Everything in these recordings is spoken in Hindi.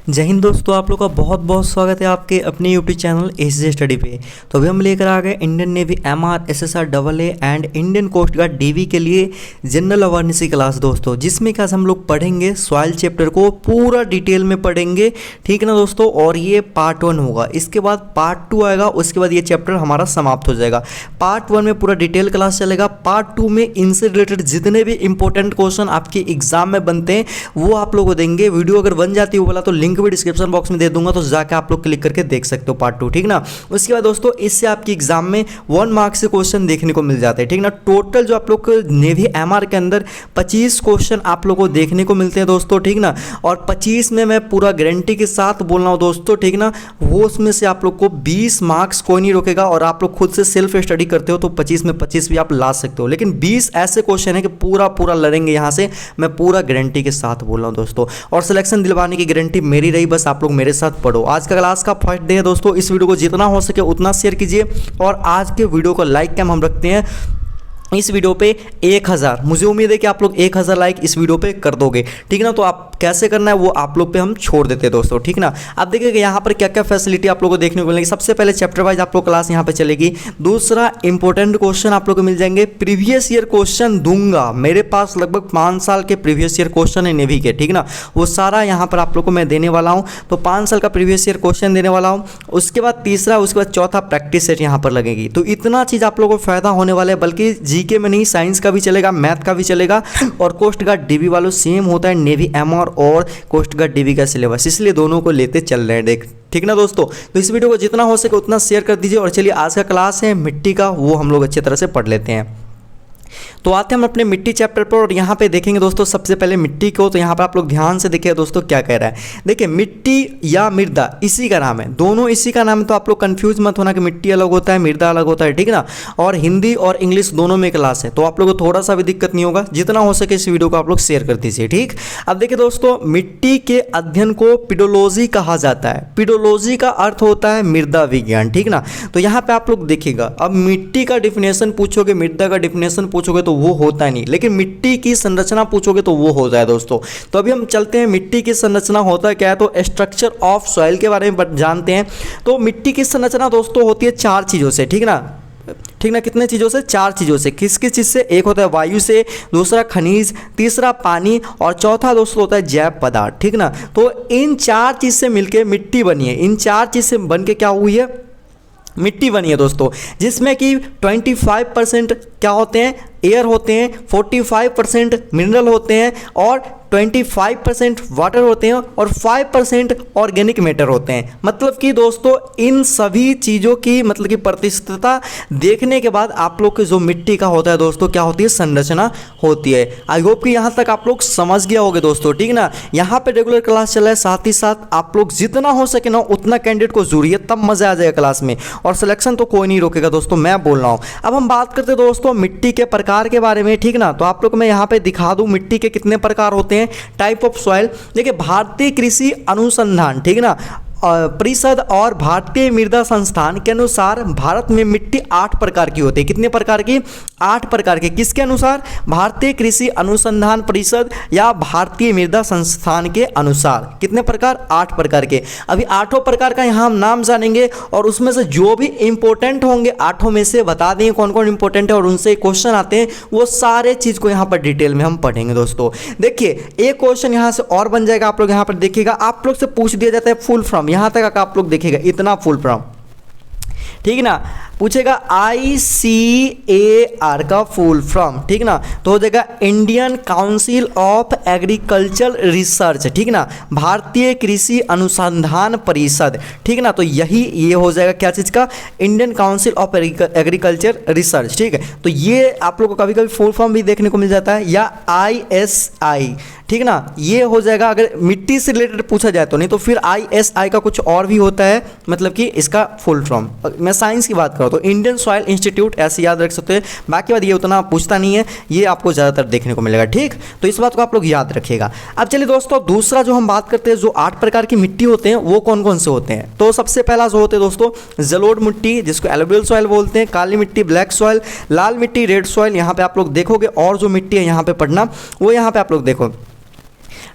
जय हिंद दोस्तों, आप लोग का बहुत बहुत स्वागत है आपके अपने यूट्यूब चैनल एसजे स्टडी पे। तो अभी हम लेकर आ गए Indian Navy MR SSR AA and Indian Coast Guard DV के लिए जनरल अवेयरनेस की क्लास दोस्तों, जिसमें क्या हम लोग पढ़ेंगे सॉइल चैप्टर को पूरा डिटेल में पढ़ेंगे। ठीक है ना दोस्तों, और ये पार्ट 1 होगा, इसके बाद पार्ट 2 आएगा, उसके बाद ये चैप्टर हमारा समाप्त हो जाएगा। पार्ट 1 में पूरा डिटेल क्लास चलेगा, पार्ट 2 में इनसे रिलेटेड जितने भी इंपॉर्टेंट क्वेश्चन आपके एग्जाम में बनते हैं वो आप लोग को देंगे। वीडियो अगर बन जाती है बोला तो लिंक भी डिस्क्रिप्शन बॉक्स में दे दूंगा, तो जाके आप लोग क्लिक करके देख सकते हो पार्ट 2। ठीक ना, उसके बाद दोस्तों इससे आपकी एग्जाम में 1 मार्क्स से क्वेश्चन देखने को मिल जाते हैं। ठीक ना, टोटल जो आप लोग को नेवी एमआर के अंदर 25 क्वेश्चन आप लोग को देखने को मिलते हैं दोस्तों। ठीक ना, और 25 में मैं पूरा गारंटी के साथ बोल रहा हूँ दोस्तों। ठीक ना, वो उसमें से आप लोग को 20 मार्क्स कोई नहीं रोकेगा, और आप लोग खुद से सेल्फ स्टडी करते हो तो 25 में 25 भी आप ला सकते हो, लेकिन 20 ऐसे क्वेश्चन है कि पूरा लड़ेंगे यहाँ से, मैं पूरा गारंटी के साथ बोल रहा हूँ दोस्तों। और सिलेक्शन दिलवाने की गारंटी मेरी रही, बस आप लोग मेरे साथ पढ़ो। आज का क्लास का फर्स्ट डे है दोस्तों, इस वीडियो को जितना हो सके उतना शेयर कीजिए, और आज के वीडियो को लाइक कैम हम रखते हैं इस वीडियो पे 1000। मुझे उम्मीद है कि आप लोग 1000 लाइक इस वीडियो पे कर दोगे। ठीक ना, तो आप कैसे करना है वो आप लोग पे हम छोड़ देते हैं दोस्तों। ठीक ना, आप देखिएगा यहाँ पर क्या क्या फैसिलिटी आप लोगों को देखने को मिलेगी। सबसे पहले चैप्टर वाइज आप लोग क्लास यहाँ पे चलेगी। दूसरा, इंपॉर्टेंट क्वेश्चन आप लोग को मिल जाएंगे, प्रीवियस ईयर क्वेश्चन दूंगा। मेरे पास लगभग 5 साल के प्रीवियस ईयर क्वेश्चन है नेवी के। ठीक ना, वो सारा यहाँ पर आप लोग को मैं देने वाला हूँ, तो 5 साल का प्रीवियस ईयर क्वेश्चन देने वाला हूँ। उसके बाद तीसरा, उसके बाद चौथा प्रैक्टिस सेट यहाँ पर लगेगी। तो इतना चीज़ आप लोगों को फायदा होने वाला है, बल्कि जीके में नहीं, साइंस का भी चलेगा, मैथ का भी चलेगा। और कोस्ट गार्ड डीवी वालों सेम होता है नेवी एमआर और कोस्ट गार्ड डीवी का सिलेबस, इसलिए दोनों को लेते चल रहे हैं देख। ठीक ना दोस्तों, तो इस वीडियो को जितना हो सके उतना शेयर कर दीजिए। और चलिए आज का क्लास है मिट्टी का, वो हम लोग अच्छी तरह से पढ़ लेते हैं। तो आते हैं हम अपने मिट्टी चैप्टर पर, और यहाँ पे देखेंगे दोस्तों सबसे पहले मिट्टी को। तो यहाँ पर आप लोग ध्यान से देखिए दोस्तों क्या कह रहा है। देखिए, मिट्टी या मृदा इसी का नाम है, दोनों इसी का नाम है, तो आप लोग कंफ्यूज मत होना कि मिट्टी अलग होता है मृदा अलग होता है। ठीक ना, और हिंदी और इंग्लिश दोनों में क्लास है, तो आप लोग को थोड़ा सा भी दिक्कत नहीं होगा। जितना हो सके इस वीडियो को आप लोग शेयर कर दीजिए। ठीक, अब देखिए दोस्तों, मिट्टी के अध्ययन को पिडोलॉजी कहा जाता है। पिडोलॉजी का अर्थ होता है मृदा विज्ञान। ठीक ना, तो यहाँ पे आप लोग देखिएगा, अब मिट्टी का डिफिनेशन पूछोगे, मृदा का डिफिनेशन पूछोगे तो वो होता नहीं, लेकिन मिट्टी की संरचना पूछोगे तो वो हो जाए दोस्तों। तो अभी हम चलते हैं, मिट्टी की संरचना होता है क्या है, तो स्ट्रक्चर ऑफ सॉइल के बारे में जानते हैं। तो मिट्टी की संरचना दोस्तों होती है 4 चीज़ों से। ठीक ना, कितने चीज़ों से? 4 चीज़ों से। किस किस चीज़ से? एक होता है वायु से, दूसरा खनिज, तीसरा पानी, और चौथा दोस्तों होता है जैव पदार्थ। ठीक ना, तो इन 4 चीज़ से मिलके मिट्टी बनी है। इन 4 चीज़ से बन के क्या हुई है? मिट्टी बनी है दोस्तों, जिसमें कि 25% क्या होते हैं? एयर होते हैं, 45% मिनरल होते हैं, और 25% वाटर होते हैं, और 5% ऑर्गेनिक मैटर होते हैं। मतलब कि दोस्तों इन सभी चीज़ों की मतलब कि प्रतिशतता देखने के बाद आप लोग की जो मिट्टी का होता है दोस्तों क्या होती है? संरचना होती है। आई होप कि यहाँ तक आप लोग समझ गया होगे दोस्तों। ठीक ना, यहाँ पे रेगुलर क्लास चल रहा है, साथ ही साथ आप लोग जितना हो सके ना उतना कैंडिडेट को जुड़िए, तब मजा आ जाएगा क्लास में, और सिलेक्शन तो कोई नहीं रोकेगा दोस्तों, मैं बोल रहा हूँ। अब हम बात करते हैं दोस्तों मिट्टी के प्रकार के बारे में। ठीक ना, तो आप लोग को मैं यहाँ पे दिखा दूं मिट्टी के कितने प्रकार होते हैं। टाइप ऑफ सॉइल, देखिए भारतीय कृषि अनुसंधान ठीक ना परिषद और भारतीय मृदा संस्थान के अनुसार भारत में मिट्टी 8 प्रकार की होती है। कितने प्रकार की? 8 प्रकार की। किसके अनुसार? भारतीय कृषि अनुसंधान परिषद या भारतीय मृदा संस्थान के अनुसार। कितने प्रकार? 8 प्रकार के। अभी 8 प्रकार का यहाँ हम नाम जानेंगे, और उसमें से जो भी इंपॉर्टेंट होंगे 8 में से बता देंगे कौन कौन इंपॉर्टेंट है, और उनसे क्वेश्चन आते हैं, वो सारे चीज़ को यहाँ पर डिटेल में हम पढ़ेंगे दोस्तों। देखिए, एक क्वेश्चन यहाँ से और बन जाएगा, आप लोग यहाँ पर देखिएगा, आप लोग से पूछ दिया जाता है फुल फॉर्म। यहाँ तक आप लोग देखेगा इतना फुल फॉर्म, ठीक ना, पूछेगा ICAR का फुल फॉर्म। ठीक ना, तो हो जाएगा Indian council of agriculture research. ठीक ना, भारतीय कृषि अनुसंधान परिषद। ठीक ना, तो ये हो जाएगा क्या चीज़ का? Indian council of agriculture research. ठीक है, तो ये आप लोग को कभी कभी फुल फॉर्म भी देखने को मिल जाता है, या ISI। ठीक ना, ये हो जाएगा अगर मिट्टी से रिलेटेड पूछा जाए तो, नहीं तो फिर ISI का कुछ और भी होता है, मतलब कि इसका फुल फॉर्म। मैं साइंस की बात कर तो इंडियन सॉइल इंस्टीट्यूट ऐसे याद रख सकते हैं। बाकी बात ये उतना पूछता नहीं है, ये आपको ज़्यादातर देखने को मिलेगा। ठीक, तो इस बात को आप लोग याद रखिएगा। अब चलिए दोस्तों, दूसरा जो हम बात करते हैं, जो 8 प्रकार की मिट्टी होते हैं वो कौन कौन से होते हैं। तो सबसे पहला जो होते हैं दोस्तों जलोढ़ मिट्टी, जिसको एलुवियल सॉइल बोलते हैं, काली मिट्टी ब्लैक सॉइल, लाल मिट्टी रेड सॉइल। यहाँ पे आप लोग देखोगे, और जो मिट्टी है यहाँ पे पढ़ना, वो यहाँ पे आप लोग देखो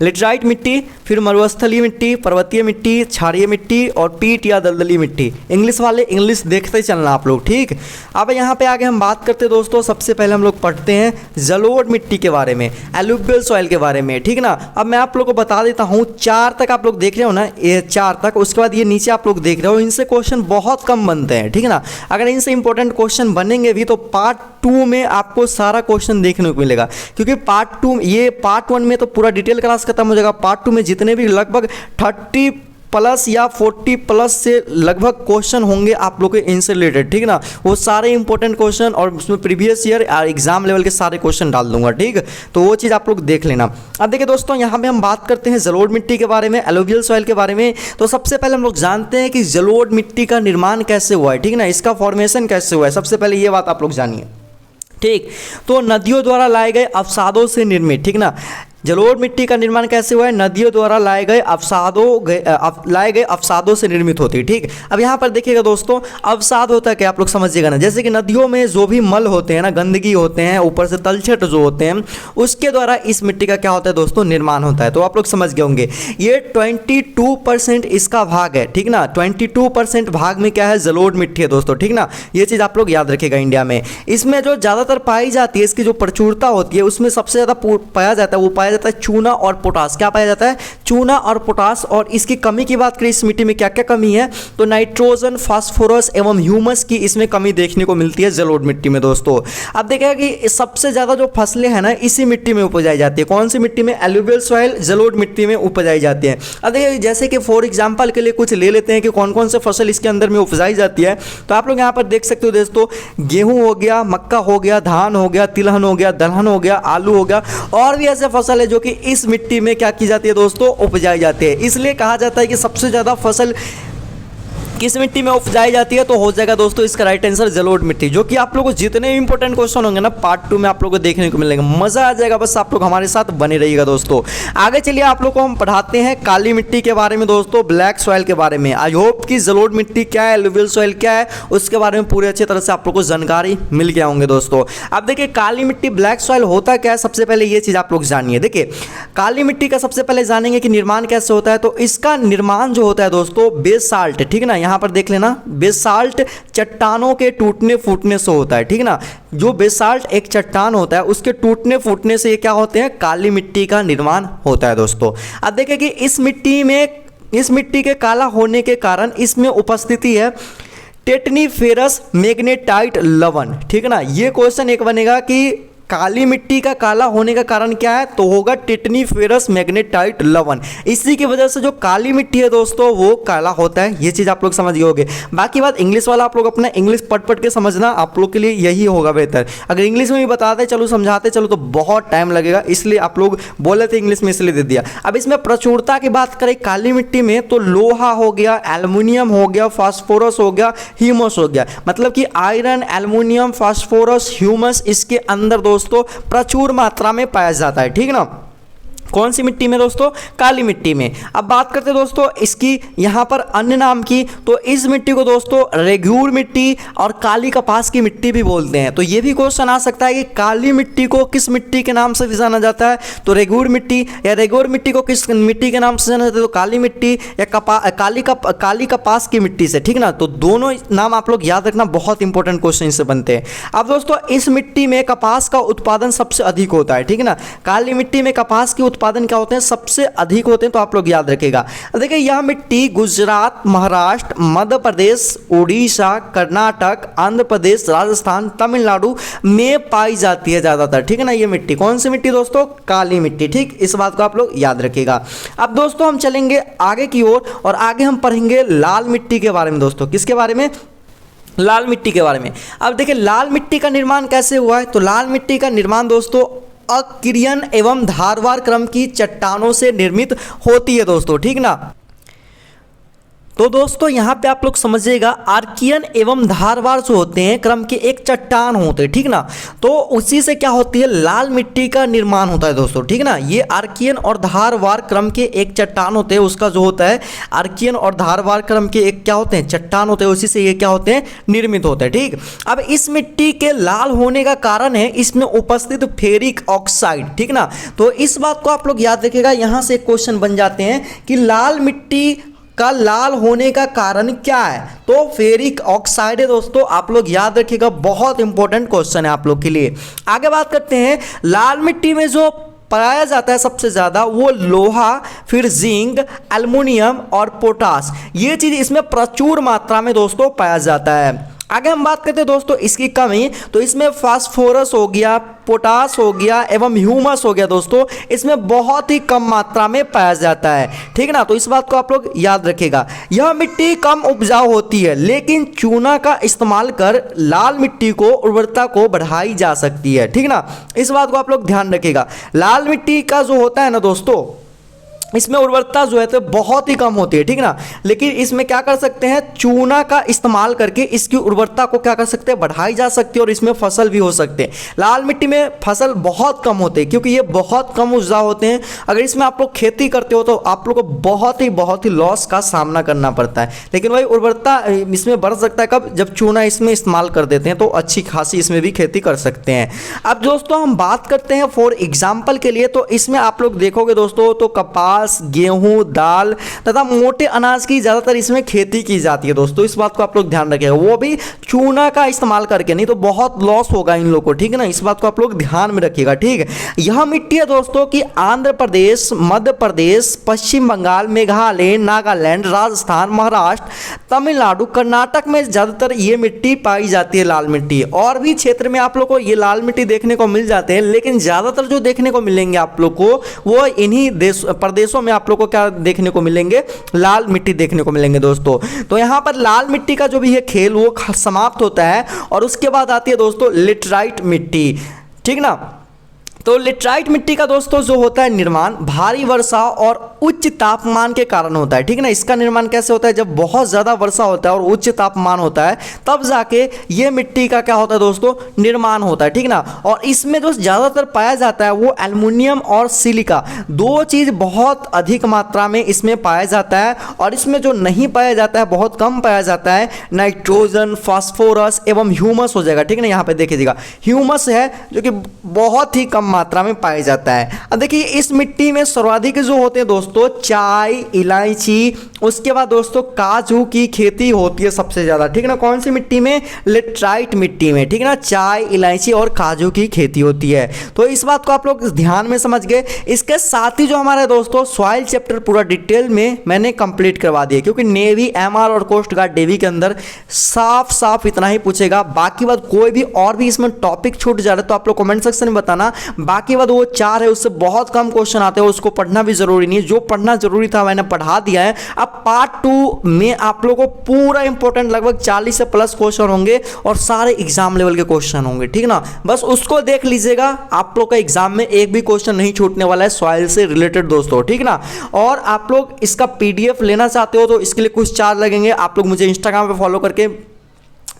लेटराइट मिट्टी, फिर मरुस्थलीय मिट्टी, पर्वतीय मिट्टी, क्षारीय मिट्टी और पीट या दलदली मिट्टी। इंग्लिश वाले इंग्लिश देखते चलना आप लोग, ठीक। अब यहाँ पे आगे हम बात करते हैं दोस्तों, सबसे पहले हम लोग पढ़ते हैं जलोढ़ मिट्टी के बारे में, एलुवियल सॉइल के बारे में, ठीक ना। अब मैं आप लोग को बता देता हूँ, 4 तक आप लोग देख रहे हो ना, ये 4 तक, उसके बाद ये नीचे आप लोग देख रहे हो, इनसे क्वेश्चन बहुत कम बनते हैं, ठीक है ना। अगर इनसे इंपॉर्टेंट क्वेश्चन बनेंगे भी तो पार्ट 2 में आपको सारा क्वेश्चन देखने को मिलेगा, क्योंकि पार्ट 1 में तो पूरा डिटेल क्लास खत्म हो जाएगा। पार्ट 2 में जितने भी लगभग 30 प्लस या 40 प्लस से लगभग क्वेश्चन होंगे आप लोग के इनसे रिलेटेड, ठीक ना। वो सारे इंपॉर्टेंट क्वेश्चन और उसमें प्रीवियस ईयर एग्जाम लेवल के सारे क्वेश्चन डाल दूंगा, ठीक। तो वो चीज़ आप लोग देख लेना। अब देखिए दोस्तों, यहाँ पे हम बात करते हैं जलोढ़ मिट्टी के बारे में, एलुवियल सॉइल के बारे में। तो सबसे पहले हम लोग जानते हैं कि जलोढ़ मिट्टी का निर्माण कैसे हुआ है, ठीक ना, इसका फॉर्मेशन कैसे हुआ है। सबसे पहले ये बात आप लोग जानिए, ठीक। तो नदियों द्वारा लाए गए अवसादों से निर्मित, ठीक ना। जलोढ़ मिट्टी का निर्माण कैसे हुआ है? नदियों द्वारा लाए गए अवसादों से निर्मित होती है, ठीक। अब यहाँ पर देखिएगा दोस्तों, अवसाद होता है क्या, आप लोग समझिएगा ना। जैसे कि नदियों में जो भी मल होते हैं ना, गंदगी होते हैं, ऊपर से तलछट जो होते हैं, उसके द्वारा इस मिट्टी का क्या होता है दोस्तों, निर्माण होता है। तो आप लोग समझ गए होंगे, ये 22% इसका भाग है, ठीक ना। 22% भाग में क्या है, जलोढ़ मिट्टी है दोस्तों, ठीक ना। ये चीज़ आप लोग याद रखिएगा। इंडिया में इसमें जो ज़्यादातर पाई जाती है, इसकी जो प्रचुरता होती है, उसमें सबसे ज़्यादा पाया जाता है, वो पाया जाता है चूना और पोटास। क्या पाया जाता है? चूना और पोटास। और इसकी कमी की बात करें, इस मिट्टी में क्या क्या कमी है, तो नाइट्रोजन, फास्फोरस एवं ह्यूमस की इसमें कमी देखने को मिलती है जलोढ़ मिट्टी में दोस्तों। अब देखिएगा कि सबसे ज़्यादा जो फसलें हैं ना, इसी मिट्टी में उपजाई जाती है। कौन सी मिट्टी में? एलुवियल सॉइल, जलोढ़ मिट्टी में उपजाई जाती है। अब देखिए, जैसे कि फॉर एग्जाम्पल के लिए कुछ ले लेते हैं कि कौन कौन से फसल इसके अंदर में उपजाई जाती है। तो आप लोग यहाँ पर देख सकते हो दोस्तों, गेहूँ हो गया, मक्का हो गया, धान हो गया, तिलहन हो गया, दलहन हो गया, आलू हो गया, और भी ऐसे फसल है जो कि इस मिट्टी में क्या की जाती है दोस्तों, उपजाई जाती है। इसलिए कहा जाता है कि सबसे ज़्यादा फसल किस मिट्टी में उपजाई जाती है, तो हो जाएगा दोस्तों इसका राइट आंसर जलोढ़ मिट्टी। जो कि आप लोगों को जितने भी इंपॉर्टेंट क्वेश्चन होंगे ना, पार्ट 2 में आप लोगों को देखने को मिलेगा, मजा आ जाएगा। बस आप लोग हमारे साथ बने रहिएगा दोस्तों। आगे चलिए, आप लोग को हम पढ़ाते हैं काली मिट्टी के बारे में दोस्तों, ब्लैक सॉइल के बारे में। आई होप कि जलोढ़ मिट्टी क्या है, एलुवियल सॉइल क्या है, उसके बारे में पूरी अच्छी तरह से आप लोग को जानकारी मिल गया होंगे दोस्तों। अब देखिए, काली मिट्टी, ब्लैक सॉइल होता क्या है, सबसे पहले ये चीज़ आप लोग जानिए। देखिए, काली मिट्टी का सबसे पहले जानेंगे कि निर्माण कैसे होता है। तो इसका निर्माण जो होता है दोस्तों, बेसाल्ट, ठीक है ना, यहाँ पर देख लेना, बेसाल्ट चट्टानों के टूटने फूटने से होता है, ठीक ना। जो बेसाल्ट एक चट्टान होता है, उसके टूटने फूटने से ये क्या होते हैं, काली मिट्टी का निर्माण होता है दोस्तों। अब देखिए कि इस मिट्टी के काला होने के कारण इसमें उपस्थिति है टेटनीफेरस मैग्नेटाइट लवण, ठीक है ना। ये क्वेश्चन एक बनेगा कि काली मिट्टी का काला होने का कारण क्या है, तो होगा टेटनीफेरस मैग्नेटाइट लवण। इसी की वजह से जो काली मिट्टी है दोस्तों, वो काला होता है। ये चीज़ आप लोग समझ गए होंगे। बाकी बात इंग्लिश वाला आप लोग अपना इंग्लिश पढ़ के समझना, आप लोग के लिए यही होगा बेहतर। अगर इंग्लिश में भी बताते चलो, समझाते चलो, तो बहुत टाइम लगेगा, इसलिए आप लोग बोले थे इंग्लिश में, इसलिए दे दिया। अब इसमें प्रचुरता की बात करें काली मिट्टी में, तो लोहा हो गया, एल्युमिनियम हो गया, फास्फोरस हो गया, ह्यूमस हो गया। मतलब कि आयरन, एल्युमिनियम, फास्फोरस, ह्यूमस इसके अंदर दोस्तों प्रचुर मात्रा में पाया जाता है, ठीक ना। कौन सी मिट्टी में दोस्तों? काली मिट्टी में। अब बात करते हैं दोस्तों इसकी यहाँ पर अन्य नाम की, तो इस मिट्टी को दोस्तों रेगूर मिट्टी और काली कपास की मिट्टी भी बोलते हैं। तो ये भी क्वेश्चन आ सकता है कि काली मिट्टी को किस मिट्टी के नाम से भी जाना जाता है, तो रेगूर मिट्टी, या रेगूर मिट्टी को किस मिट्टी के नाम से जाना जाता है, तो काली मिट्टी या काली कपास की मिट्टी से, ठीक ना। तो दोनों नाम आप लोग याद रखना, बहुत इंपॉर्टेंट क्वेश्चन इससे बनते हैं। अब दोस्तों इस मिट्टी में कपास का उत्पादन सबसे अधिक होता है, ठीक है ना। काली मिट्टी में कपास की उत्पादन क्या होते हैं, सबसे अधिक होते हैं। तो आप लोग याद रखिएगा। देखिए, यह मिट्टी गुजरात, महाराष्ट्र, मध्य प्रदेश, उड़ीसा, कर्नाटक, आंध्र प्रदेश, राजस्थान, तमिलनाडु में पाई जाती है ज्यादातर, ठीक है ना। ये मिट्टी कौन सी मिट्टी दोस्तों? काली मिट्टी, ठीक। इस बात को आप लोग याद रखिएगा। अब दोस्तों हम चलेंगे आगे की ओर, और आगे हम पढ़ेंगे लाल मिट्टी के बारे में दोस्तों। किसके बारे में? लाल मिट्टी के बारे में। अब देखिए, लाल मिट्टी का निर्माण कैसे हुआ है, तो लाल मिट्टी का निर्माण दोस्तों अकिरण एवं धारवार क्रम की चट्टानों से निर्मित होती है दोस्तों, ठीक ना। तो दोस्तों यहाँ पे आप लोग समझिएगा, आर्कियन एवं धारवार जो होते हैं क्रम के एक चट्टान होते हैं, ठीक ना। तो उसी से क्या होती है, लाल मिट्टी का निर्माण होता है दोस्तों, ठीक ना। ये आर्कियन और धारवार क्रम के एक चट्टान होते हैं, उसका जो होता है आर्कियन और धारवार क्रम के एक क्या होते हैं, चट्टान होते हैं, उसी से ये क्या होते हैं, निर्मित होते हैं, ठीक। अब इस मिट्टी के लाल होने का कारण है इसमें उपस्थित फेरिक ऑक्साइड, ठीक ना। तो इस बात को आप लोग याद रखिएगा, यहां से क्वेश्चन बन जाते हैं कि लाल मिट्टी का लाल होने का कारण क्या है, तो फेरिक ऑक्साइड है दोस्तों, आप लोग याद रखिएगा, बहुत इंपॉर्टेंट क्वेश्चन है आप लोग के लिए। आगे बात करते हैं, लाल मिट्टी में जो पाया जाता है सबसे ज़्यादा वो लोहा, फिर जिंक, एल्युमिनियम और पोटास, ये चीज़ इसमें प्रचुर मात्रा में दोस्तों पाया जाता है। आगे हम बात करते हैं दोस्तों इसकी कमी, तो इसमें फास्फोरस हो गया, पोटास हो गया एवं ह्यूमस हो गया दोस्तों, इसमें बहुत ही कम मात्रा में पाया जाता है, ठीक ना। तो इस बात को आप लोग याद रखिएगा। यह मिट्टी कम उपजाऊ होती है, लेकिन चूना का इस्तेमाल कर लाल मिट्टी को उर्वरता को बढ़ाई जा सकती है, ठीक ना। इस बात को आप लोग ध्यान रखिएगा। लाल मिट्टी का जो होता है ना दोस्तों, इसमें उर्वरता जो है तो बहुत ही कम होती है, ठीक ना। लेकिन इसमें क्या कर सकते हैं, चूना का इस्तेमाल करके इसकी उर्वरता को क्या कर सकते हैं, बढ़ाई जा सकती है और इसमें फसल भी हो सकते हैं। लाल मिट्टी में फसल बहुत कम होते हैं क्योंकि ये बहुत कम उपजाऊ होते हैं। अगर इसमें आप लोग खेती करते हो तो आप लोग को बहुत ही लॉस का सामना करना पड़ता है, लेकिन वही उर्वरता इसमें बढ़ सकता है कब, जब चूना इसमें इस्तेमाल कर देते हैं, तो अच्छी खासी इसमें भी खेती कर सकते हैं। अब दोस्तों हम बात करते हैं फॉर एग्जाम्पल के लिए, तो इसमें आप लोग देखोगे दोस्तों तो कपास, गेहूं, दाल तथा मोटे अनाज की ज्यादातर इसमें खेती की जाती है दोस्तों, इस बात को आप लोग ध्यान रखिएगा, वो भी चूना का इस्तेमाल करके, नहीं तो बहुत लॉस होगा इन लोगों को, ठीक है ना। इस बात को आप लोग ध्यान में रखिएगा, ठीक है। यह मिट्टी है दोस्तों कि आंध्र प्रदेश, मध्य प्रदेश, पश्चिम बंगाल, मेघालय, नागालैंड, राजस्थान, महाराष्ट्र, तमिलनाडु, कर्नाटक में ज्यादातर ये मिट्टी पाई जाती है, लाल मिट्टी। और भी क्षेत्र में आप लोग को ये लाल मिट्टी देखने को मिल जाते हैं, लेकिन ज्यादातर जो देखने को मिलेंगे आप लोग को वो इन्हीं प्रदेशों में आप लोग को क्या देखने को मिलेंगे, लाल मिट्टी देखने को मिलेंगे दोस्तों। तो यहां पर लाल मिट्टी का जो भी है खेल वो समाप्त होता है, और उसके बाद आती है दोस्तों लेटराइट मिट्टी, ठीक ना। तो लेटराइट मिट्टी का दोस्तों जो होता है निर्माण भारी वर्षा और उच्च तापमान के कारण होता है, ठीक ना। इसका निर्माण कैसे होता है, जब बहुत ज़्यादा वर्षा होता है और उच्च तापमान होता है तब जाके ये मिट्टी का क्या होता है दोस्तों, निर्माण होता है, ठीक ना। और इसमें जो ज़्यादातर पाया जाता है वो एल्युमिनियम और सिलिका, दो चीज़ बहुत अधिक मात्रा में इसमें पाया जाता है। और इसमें जो नहीं पाया जाता है, बहुत कम पाया जाता है, नाइट्रोजन, फास्फोरस एवं ह्यूमस हो जाएगा, ठीक ना। यहाँ पे देखिएगा ह्यूमस है जो कि बहुत ही कम मात्रा में पाया जाता है। अब देखिए इस मिट्टी में सर्वाधिक जो होते हैं दोस्तों चाय, इलायची, उसके बाद दोस्तों काजू की खेती होती है सबसे ज़्यादा, ठीक ना। कौन सी मिट्टी में, लेटराइट मिट्टी में, ठीक ना। चाय, इलायची और काजू की खेती होती है। तो इस बात को आप लोग ध्यान में समझ गए। इसके साथ ही जो हमारे दोस्तों सॉइल चैप्टर पूरा डिटेल में मैंने कंप्लीट करवा दिया, क्योंकि नेवी, एमआर और कोस्ट गार्ड डेवी के अंदर साफ साफ इतना ही पूछेगा। बाकी बात कोई भी और भी इसमें टॉपिक छूट जा रहा है तो आप लोग कमेंट सेक्शन में बताना। बाकी बात वो 4 है, उससे बहुत कम क्वेश्चन आते हैं, उसको पढ़ना भी जरूरी नहीं है। जो पढ़ना जरूरी था मैंने पढ़ा दिया है। अब पार्ट 2 में आप लोगों को पूरा इंपॉर्टेंट लगभग 40 से प्लस क्वेश्चन होंगे और सारे एग्जाम लेवल के क्वेश्चन होंगे, ठीक ना। बस उसको देख लीजिएगा, आप लोग का एग्जाम में एक भी क्वेश्चन नहीं छूटने वाला है सॉइल से रिलेटेड दोस्तों, ठीक ना। और आप लोग इसका पीडीएफ लेना चाहते हो तो इसके लिए कुछ चार्ज लगेंगे। आप लोग मुझे इंस्टाग्राम पे फॉलो करके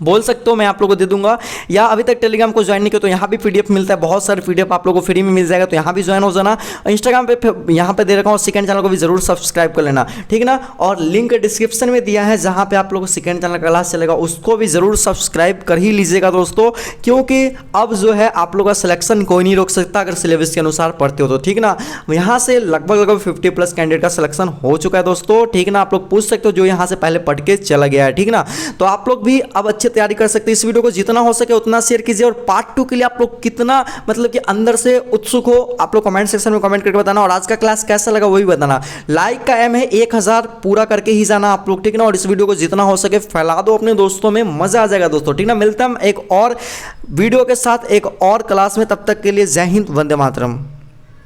बोल सकते हो, मैं आप लोगों को दे दूंगा। या अभी तक टेलीग्राम को ज्वाइन नहीं किया तो यहाँ भी पीडीएफ मिलता है, बहुत सारे पीडीएफ आप लोगों को फ्री में मिल जाएगा, तो यहाँ भी ज्वाइन हो जाना। इंस्टाग्राम पे यहाँ पे दे रखा हूँ, सेकंड चैनल को भी जरूर सब्सक्राइब कर लेना, ठीक ना। और लिंक डिस्क्रिप्शन में दिया है जहाँ पे आप लोगों को सेकंड चैनल का क्लास चलेगा, उसको भी जरूर सब्सक्राइब कर ही लीजिएगा दोस्तों, क्योंकि अब जो है आप लोगों का सिलेक्शन कोई नहीं रोक सकता अगर सिलेबस के अनुसार पढ़ते हो तो, ठीक ना। यहाँ से लगभग 50+ कैंडिडेट का सिलेक्शन हो चुका है दोस्तों, ठीक ना। आप लोग पूछ सकते हो जो यहाँ से पहले पढ़ के चला गया है, ठीक ना। तो आप लोग भी अब अच्छी तैयारी कर सकते हैं। इस वीडियो को जितना हो सके उतना शेयर कीजिए। और पार्ट 2 के लिए आप लोग कितना मतलब कि अंदर से उत्सुक हो, आप लोग कमेंट सेक्शन में कमेंट करके बताना। और आज का क्लास कैसा लगा वो भी बताना। लाइक का एम है 1000 पूरा करके ही जाना आप लोग, ठीक ना। और इस वीडियो को जितना हो सके फैला दो अपने दोस्तों में, मजा आ जाएगा दोस्तों, ठीक ना। मिलते हैं हम एक और वीडियो के साथ एक और क्लास में, तब तक के लिए जय हिंद, वंदे मातरम।